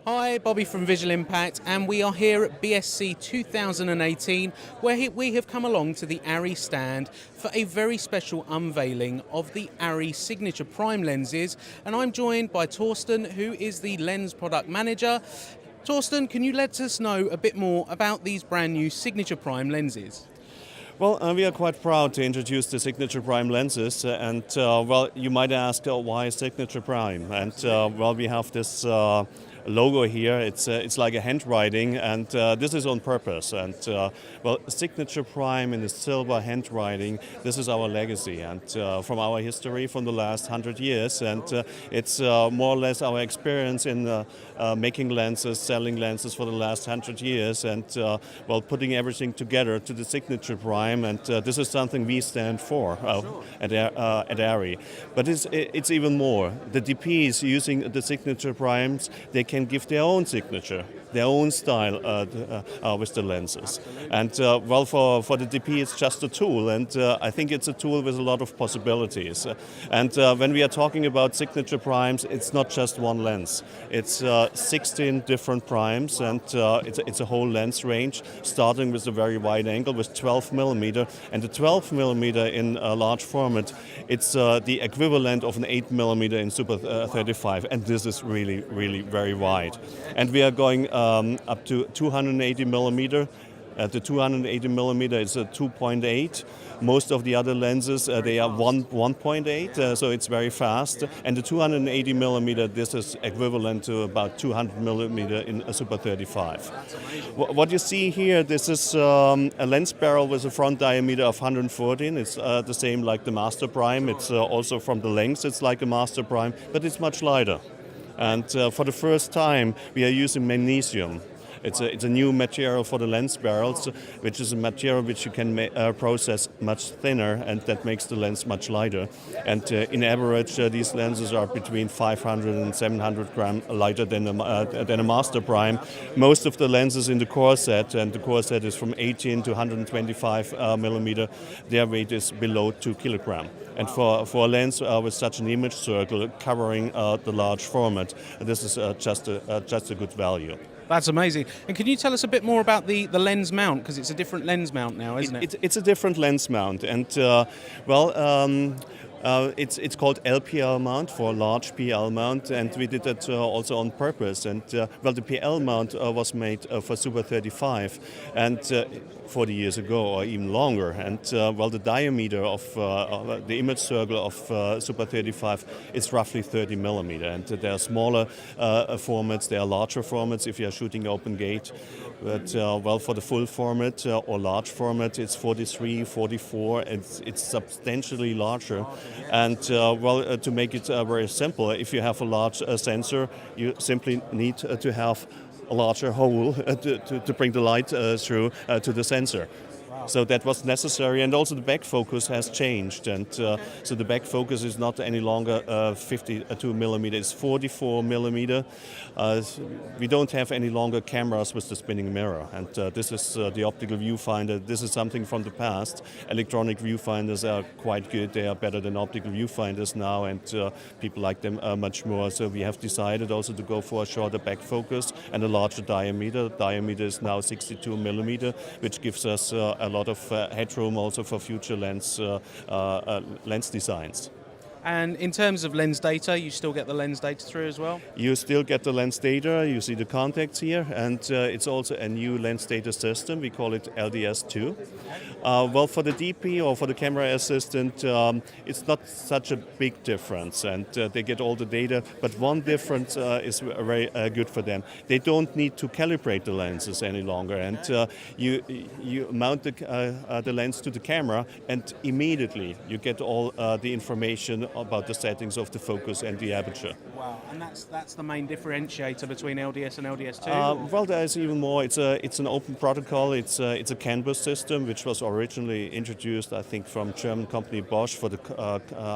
Hi, Bobby from Visual Impact, and we are here at BSC 2018, where we have come along to the ARRI stand for a very special unveiling of the ARRI Signature Prime lenses. And I'm joined by Torsten, who is the lens product manager. Torsten, can you let us know a bit more about these brand new Signature Prime lenses? Well, we are quite proud to introduce the Signature Prime lenses, and well, you might ask why Signature Prime, and well, we have this logo here. It's like a handwriting, and this is on purpose. And well, Signature Prime in the silver handwriting. This is our legacy, and from our history from the last 100 years, and it's more or less our experience in making lenses, selling lenses for the last 100 years, and well, putting everything together to the Signature Prime, and this is something we stand for at ARRI. But it's even more. The DPs using the Signature Primes, they can give their own signature, their own style with the lenses. And well, for the DP, it's just a tool, and I think it's a tool with a lot of possibilities. And when we are talking about Signature Primes, it's not just one lens. It's 16 different primes, and it's a whole lens range, starting with a very wide angle with 12 millimeter, and the 12 millimeter in a large format, it's the equivalent of an 8 millimeter in Super 35, and this is really, really very wide. And we are going up to 280 millimeter. The 280 millimeter is a 2.8. Most of the other lenses, they are 1.8, so it's very fast. And the 280 millimeter, this is equivalent to about 200 millimeter in a Super 35. What you see here, this is a lens barrel with a front diameter of 114. It's the same like the Master Prime. It's also from the length, it's like a Master Prime, but it's much lighter. And for the first time, we are using magnesium. It's a new material for the lens barrels, which is a material which you can process much thinner, and that makes the lens much lighter. And in average, these lenses are between 500 and 700 gram lighter than a Master Prime. Most of the lenses in the core set, and the core set is from 18 to 125 millimeter, their weight is below 2 kilogram. And for a lens with such an image circle covering the large format, this is just a good value. That's amazing. And can you tell us a bit more about the lens mount? Because it's a different lens mount now, isn't it? It's a different lens mount. And it's called LPL mount, for large PL mount, and we did that also on purpose. And well, the PL mount was made for Super 35 and 40 years ago, or even longer. And well, the diameter of the image circle of Super 35 is roughly 30 millimeter. And there are smaller formats, there are larger formats if you are shooting open gate. But well, for the full format or large format, it's 43, 44. It's substantially larger. And well, to make it very simple, if you have a large sensor, you simply need to have a larger hole to bring the light through to the sensor. So that was necessary, and also the back focus has changed, and so the back focus is not any longer 52 millimeter, it's 44 millimeter. We don't have any longer cameras with the spinning mirror, and this is the optical viewfinder. This is something from the past. Electronic viewfinders are quite good, they are better than optical viewfinders now, and people like them much more. So we have decided also to go for a shorter back focus and a larger diameter. The diameter is now 62 millimeter, which gives us a lot of headroom also for future lens designs. And in terms of lens data, you still get the lens data through as well? You still get the lens data, you see the contacts here, and it's also a new lens data system. We call it LDS2. Well, for the DP or for the camera assistant, it's not such a big difference, and they get all the data, but one difference is very good for them. They don't need to calibrate the lenses any longer, and you mount the lens to the camera, and immediately you get all the information about the settings of the focus and the aperture. Wow, and that's the main differentiator between LDS and LDS2? Well, there is even more. It's an open protocol. It's a CAN bus system, which was originally introduced, I think, from German company Bosch for the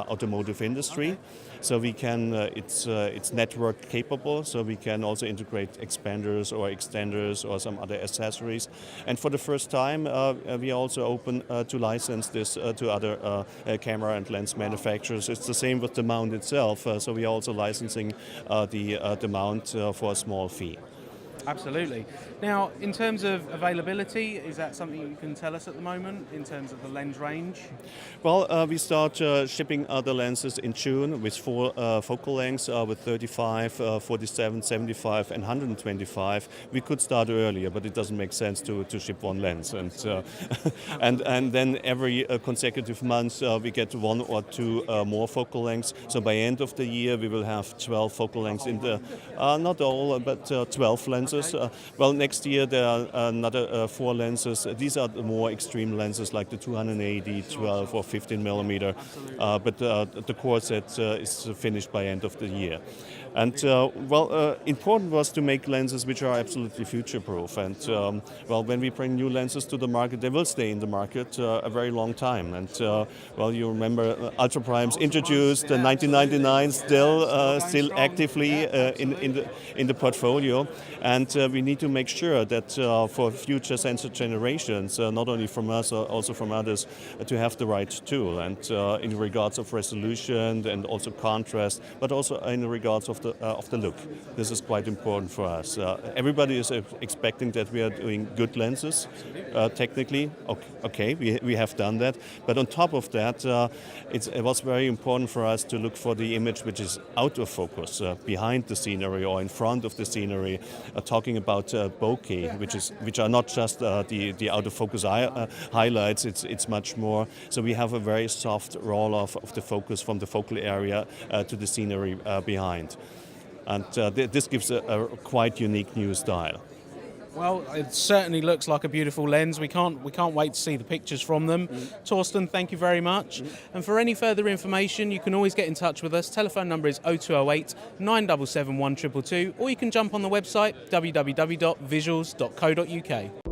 automotive industry. Okay. So we can, it's network capable, so we can also integrate expanders or extenders or some other accessories. And for the first time, we are also open to license this to other camera and lens manufacturers. It's the same with the mount itself. So we are also licensing the mount for a small fee. Absolutely. Now, in terms of availability, is that something you can tell us at the moment in terms of the lens range? Well, we start shipping the lenses in June with 4 focal lengths with 35, 47, 75 and 125. We could start earlier, but it doesn't make sense to ship one lens. And then every consecutive month we get 1 or 2 more focal lengths. So by end of the year we will have 12 focal lengths in the, not all, but 12 lenses. Well, next year there are another 4 lenses. These are the more extreme lenses like the 280, 12 or 15 millimeter. But the core set is finished by end of the year. And important was to make lenses which are absolutely future-proof. And when we bring new lenses to the market, they will stay in the market a very long time. And you remember Ultra Primes introduced in 1999, still actively in the portfolio. And we need to make sure that for future sensor generations, not only from us, also from others, to have the right tool. And in regards of resolution and also contrast, but also in regards of the look. This is quite important for us. Everybody is expecting that we are doing good lenses, technically. Okay, we have done that. But on top of that, it was very important for us to look for the image which is out of focus, behind the scenery or in front of the scenery. Talking about bokeh, which are not just the out of focus highlights. It's much more. So we have a very soft roll off of the focus from the focal area to the scenery behind. And this gives a quite unique new style. Well, it certainly looks like a beautiful lens. We can't wait to see the pictures from them. Torsten, thank you very much. And for any further information, you can always get in touch with us. Telephone number is 0208 977 1222, or you can jump on the website www.visuals.co.uk.